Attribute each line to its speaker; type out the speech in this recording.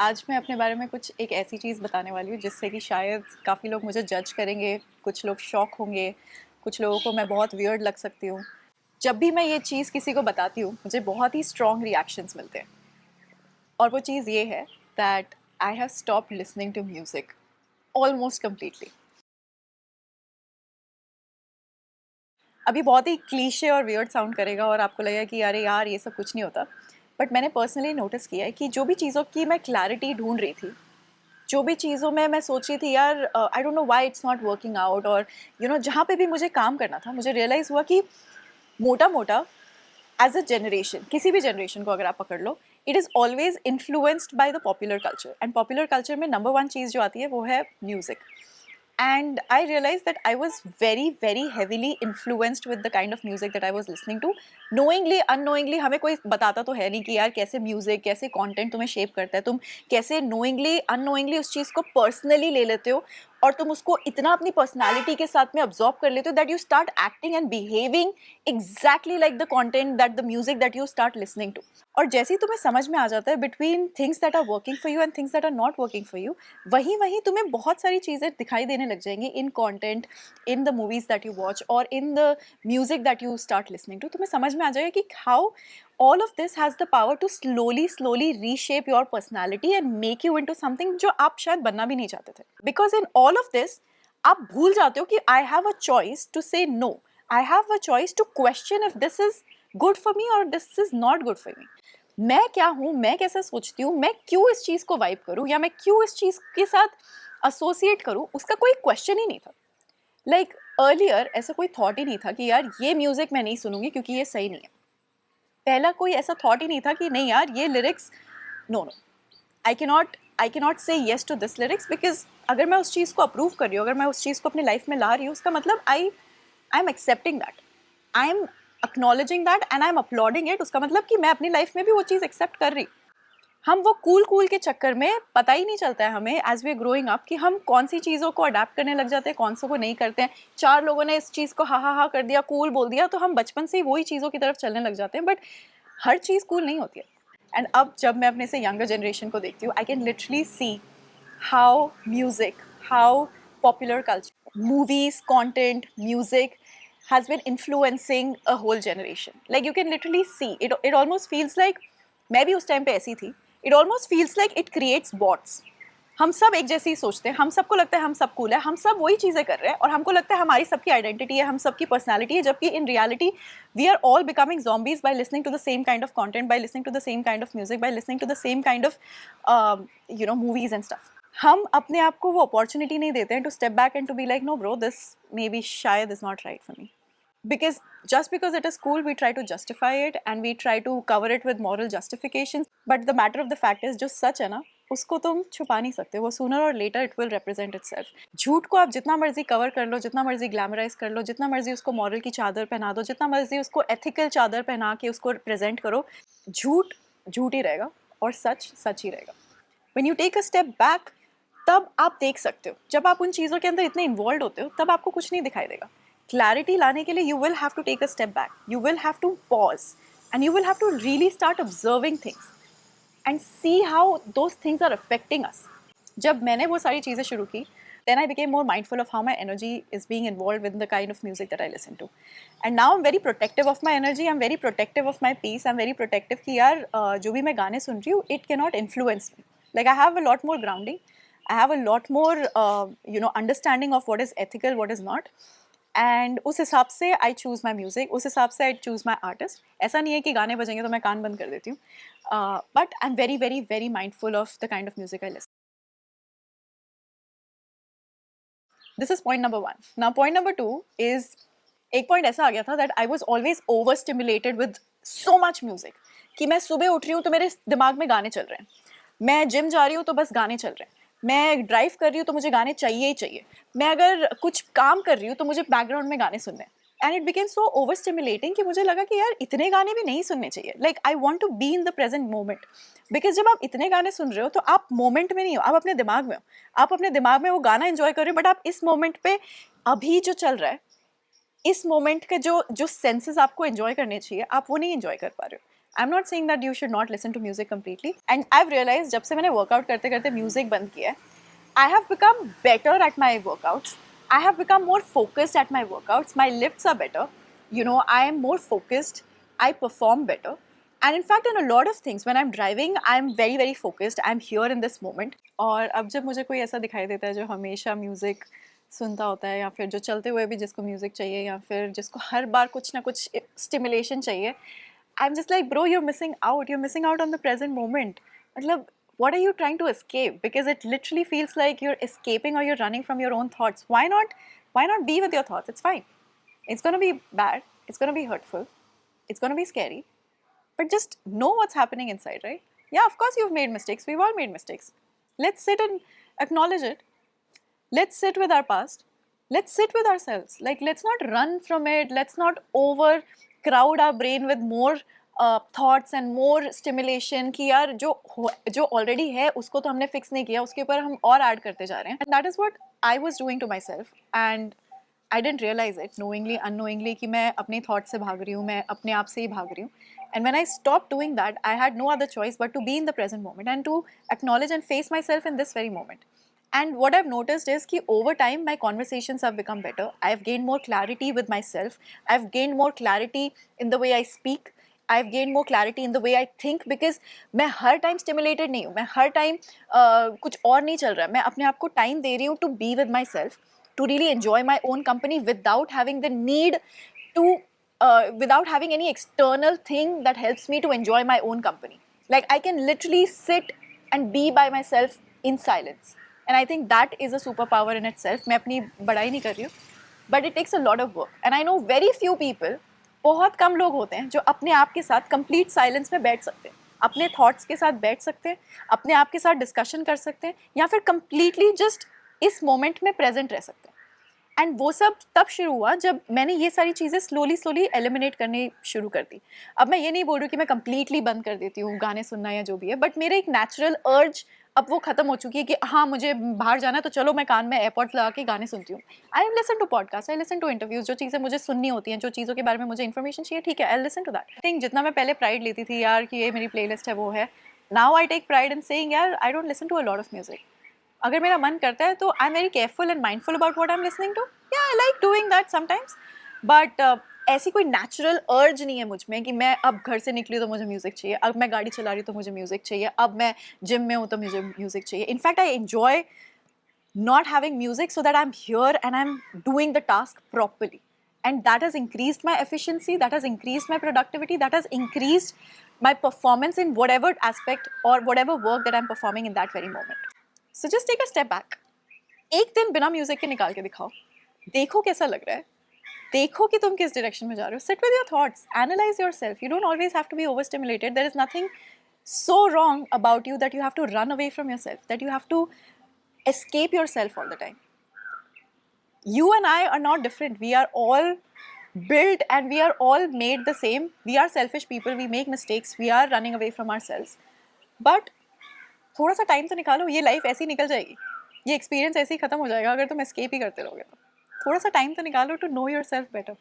Speaker 1: आज मैं अपने बारे में कुछ एक ऐसी चीज़ बताने वाली हूँ जिससे कि शायद काफ़ी लोग मुझे जज करेंगे, कुछ लोग शॉक होंगे, कुछ लोगों को मैं बहुत वियर्ड लग सकती हूँ। जब भी मैं ये चीज़ किसी को बताती हूँ, मुझे बहुत ही स्ट्रॉन्ग रिएक्शंस मिलते हैं और वो चीज़ ये है that I have stopped listening to music almost completely. अभी बहुत ही क्लीशे और वियर्ड साउंड करेगा और आपको लगेगा कि अरे यार ये सब कुछ नहीं होता, बट मैंने पर्सनली नोटिस किया है कि जो भी चीज़ों की मैं क्लैरिटी ढूंढ रही थी, जो भी चीज़ों में मैं सोच रही थी यार I don't know why it's not working out, और जहाँ पे भी मुझे काम करना था मुझे रियलाइज़ हुआ कि मोटा मोटा एज अ जनरेशन, किसी भी जनरेशन को अगर आप पकड़ लो, it is always influenced by the popular culture, and popular culture में नंबर वन चीज़ जो आती है वो है music. And I realized that I was very very heavily influenced with the kind of music that I was listening to. knowingly unknowingly, हमें कोई बताता तो है नहीं कि यार कैसे म्यूजिक, कैसे कंटेंट तुम्हें शेप करता है, तुम कैसे knowingly unknowingly उस चीज़ को पर्सनली ले लेते हो और तुम उसको इतना अपनी पर्सनालिटी के साथ में अब्जॉर्ब कर लेते हो that you start acting and behaving exactly like the content that the music that you start listening to. और जैसे ही तुम्हें समझ में आ जाता है between things that are working for you and things that are not working for you, वहीं वहीं तुम्हें बहुत सारी चीज़ें दिखाई देने लग जाएंगी in content, in the movies that you watch और in the music that you start listening to. तुम्हें समझ में आ जाएगा कि how all of this has the power to slowly reshape your personality and make you into something जो आप शायद बनना भी नहीं चाहते थे. Because in all of this आप भूल जाते हो कि I have a choice to say no. I have a choice to question if this is good for me or this is not good for me. मैं क्या हूँ, मैं कैसे सोचती हूँ, मैं क्यों इस चीज़ को वाइब करूँ या मैं क्यों इस चीज़ के साथ एसोसिएट करूँ, उसका कोई क्वेश्चन ही नहीं था. लाइक अर्लियर ऐसा कोई थॉट ही नहीं था कि यार ये म्यूज़िक मैं नहीं सुनूंगी क्योंकि ये सही नहीं है. पहला कोई ऐसा थॉट ही नहीं था कि नहीं यार ये lyrics, no no, I cannot say yes to this lyrics, because अगर मैं उस चीज़ को अप्रूव कर रही हूँ, अगर मैं उस चीज़ को अपनी लाइफ में ला रही हूँ, उसका मतलब I am accepting that, I am acknowledging that and I am uploading it. उसका मतलब कि मैं अपनी लाइफ में भी वो चीज़ एक्सेप्ट कर रही. हम वो कूल कूल के चक्कर में पता ही नहीं चलता है हमें एज वी ग्रोइंग अप कि हम कौन सी चीज़ों को अडेप्ट करने लग जाते हैं, कौन सा को नहीं करते हैं. चार लोगों ने इस चीज़ को हा कर दिया, कूल बोल दिया, तो हम बचपन से ही वही चीज़ों की तरफ चलने लग जाते हैं. बट हर चीज़ कूल नहीं होती है. एंड अब जब मैं अपने से यंगर जनरेशन को देखती हूँ, I can literally see how music, how popular culture, movies, content, music has been influencing a whole generation. Like you can literally see it. It almost feels like मैं भी उस टाइम पे ऐसी थी. It almost feels like it creates bots. हम सब एक जैसे ही सोचते हैं, हम सबको लगता है हम सब कूल है, हम सब वही चीज़ें कर रहे हैं और हमको लगता है हमारी सबकी आइडेंटिटी है, हम सबकी पर्सनालिटी है, जबकि in reality we are all becoming zombies by listening to the same kind of content, by listening to the same kind of music, by listening to the same kind of movies and stuff. हम अपने आप को वो opportunity नहीं देते हैं to step back and to be like no bro, this may be शायद is not right for me. Because just because it is cool, we try to justify it and we try to cover it with moral justifications. But the matter of the fact is, जो सच है ना, उसको तुम छुपा नहीं सकते. वो sooner or later it will represent itself. झूठ को आप जितना मर्जी कवर कर लो, जितना मर्जी ग्लैमराइज कर लो, जितना मर्जी उसको मॉरल की चादर पहना दो, जितना मर्जी उसको एथिकल चादर पहना के उसको प्रेजेंट करो, झूठ झूठ ही रहेगा और सच सच ही रहेगा. When you take a step back, तब आप देख सकते हो. जब आप उन चीज़ों के अंदर इतने इन्वॉल्व होते हो, तब आपको कुछ नहीं दिखाई देगा. क्लैरिटी लाने के लिए you will have to take a step back, you will have to pause and you will have to really start observing things and see how those things are affecting us. जब मैंने वो सारी चीज़ें शुरू की, then I became more mindful of how my energy is being involved with the kind of music that I listen to. And now I'm very protective of my energy, I'm very protective of my peace, I'm very protective कि यार जो भी मैं गाने सुन रही हूँ, it cannot influence me. Like I have a lot more grounding, I have a lot more understanding of what is ethical, what is not. And उस हिसाब से आई चूज़ माई म्यूज़िक, उस हिसाब से आई चूज़ माई आर्टिस्ट. ऐसा नहीं है कि गाने बजेंगे तो मैं कान बंद कर देती हूँ, but I am very very very mindful of the kind of music I listen. This is point number one. Now point number two is, एक पॉइंट ऐसा आ गया था that I was always over stimulated with so much music कि मैं सुबह उठ रही हूँ तो मेरे दिमाग में गाने चल रहे हैं, मैं जिम जा रही हूँ तो बस गाने चल रहे हैं, मैं ड्राइव कर रही हूँ तो मुझे गाने चाहिए ही चाहिए, मैं अगर कुछ काम कर रही हूँ तो मुझे बैकग्राउंड में गाने सुनने हैं. And it became so over stimulating कि मुझे लगा कि यार इतने गाने भी नहीं सुनने चाहिए. Like I want to be in the present moment. Because जब आप इतने गाने सुन रहे हो तो आप मोमेंट में नहीं हो, आप अपने दिमाग में हो. आप अपने दिमाग में वो गाना एंजॉय कर रहे हो, बट आप इस मोमेंट पे अभी जो चल रहा है, इस मोमेंट के जो जो सेंसेस आपको एंजॉय करने चाहिए, आप वो नहीं एंजॉय कर पा रहे हो. I am not saying that you should not listen to music completely, and I have realise जब से मैंने वर्कआउट करते करते म्यूजिक बंद किया है, I have become better at my workouts. I have become more focused at my workouts. My lifts are better. You know, I am more focused. I perform better. And in fact, in a lot of things, when I'm driving, I'm very, very focused. I'm here in this moment. और अब जब मुझे कोई ऐसा दिखाई देता है जो हमेशा म्यूज़िक सुनता होता है, या फिर जो चलते हुए भी जिसको म्यूज़िक चाहिए, या फिर जिसको हर बार कुछ ना कुछ स्टिमुलेशन चाहिए, I'm just like, bro, you're missing out. You're missing out on the present moment. मतलब, what are you trying to escape? Because it literally feels like you're escaping or you're running from your own thoughts. Why not be with your thoughts? It's fine. It's going to be bad. It's going to be hurtful. It's going to be scary. But just know what's happening inside, right? Yeah, of course you've made mistakes. We've all made mistakes. Let's sit and acknowledge it. Let's sit with our past. Let's sit with ourselves. Like, let's not run from it. Let's not overcrowd our brain with more thoughts and more stimulation कि यार जो already है उसको तो हमने fix नहीं किया, उसके ऊपर हम और add करते जा रहे हैं. And that is what I was doing to myself, and I didn't realize it, knowingly, unknowingly, कि मैं अपने thoughts से भाग रही हूँ, मैं अपने आप से ही भाग रही हूँ. And when I stopped doing that, I had no other choice but to be in the present moment and to acknowledge and face myself in this very moment. And what I've noticed is that over time, my conversations have become better. I've gained more clarity with myself. I've gained more clarity in the way I speak. I've gained more clarity in the way I think, because मैं हर time stimulated नहीं हूँ, मैं हर time कुछ और नहीं चल रहा है, मैं अपने आप को time दे रही हूँ to be with myself, to really enjoy my own company without having the need to, without having any external thing that helps me to enjoy my own company. Like, I can literally sit and be by myself in silence. And I think that is a superpower in itself. मैं अपनी बड़ाई नहीं कर रही हूँ, but it takes a lot of work. And I know very few people, बहुत कम लोग होते हैं जो अपने आप के साथ कंप्लीट साइलेंस में बैठ सकते हैं, अपने थॉट्स के साथ बैठ सकते हैं, अपने आप के साथ डिस्कशन कर सकते हैं, या फिर कंप्लीटली जस्ट इस मोमेंट में प्रेजेंट रह सकते हैं. एंड वो सब तब शुरू हुआ जब मैंने ये सारी चीज़ें स्लोली एलिमिनेट करनी शुरू कर दी. अब मैं ये नहीं बोल रही हूँ कि मैं कंप्लीटली बंद कर देती हूँ गाने सुनना या जो भी है, बट मेरा एक नेचुरल अर्ज अब वो ख़त्म हो चुकी है कि हाँ मुझे बाहर जाना है तो चलो मैं कान में एयरपॉड्स लगा के गाने सुनती हूँ. I listen to podcast, I listen to interviews, जो चीज़ें मुझे सुननी होती हैं, जो चीज़ों के बारे में मुझे इन्फॉर्मेशन चाहिए, ठीक है, I listen to that thing. जितना मैं पहले प्राइड लेती थी यार कि ये मेरी प्लेलिस्ट है वो है, now I take pride in saying यार I don't listen to a lot of music. अगर मेरा मन करता है तो I am very careful and mindful about what I am listening to. या I like doing that sometimes, but ऐसी कोई नेचुरल अर्ज नहीं है मुझ में कि मैं अब घर से निकली तो मुझे म्यूज़िक चाहिए, अब मैं गाड़ी चला रही तो मुझे म्यूज़िक चाहिए, अब मैं जिम में हूँ तो मुझे म्यूज़िक चाहिए. In fact I enjoy not having music so that I'm here and I'm doing the task properly. And that has increased my efficiency, that has increased my productivity, that has increased my performance in whatever aspect or whatever work that I'm performing in that very moment. So just take a step back. एक दिन बिना music के निकाल के दिखाओ, देखो कैसा लग रहा है, देखो कि तुम किस डायरेक्शन में जा रहे हो. Sit with your thoughts, analyze yourself. You don't always have to be overstimulated. There is nothing so wrong about you that you have to run away from yourself, that you have to escape yourself all the time. You and I are not different. We are all built and we are all made the same. We are selfish people. We make mistakes. We are running away from ourselves. But थोड़ा सा time तो निकालो, ये life ऐसी निकल जाएगी, ये experience ऐसे ही खत्म हो जाएगा अगर तुम एस्केप ही करते रहोगे. तो थोड़ा सा टाइम तो निकालो टू नो योरसेल्फ बेटर.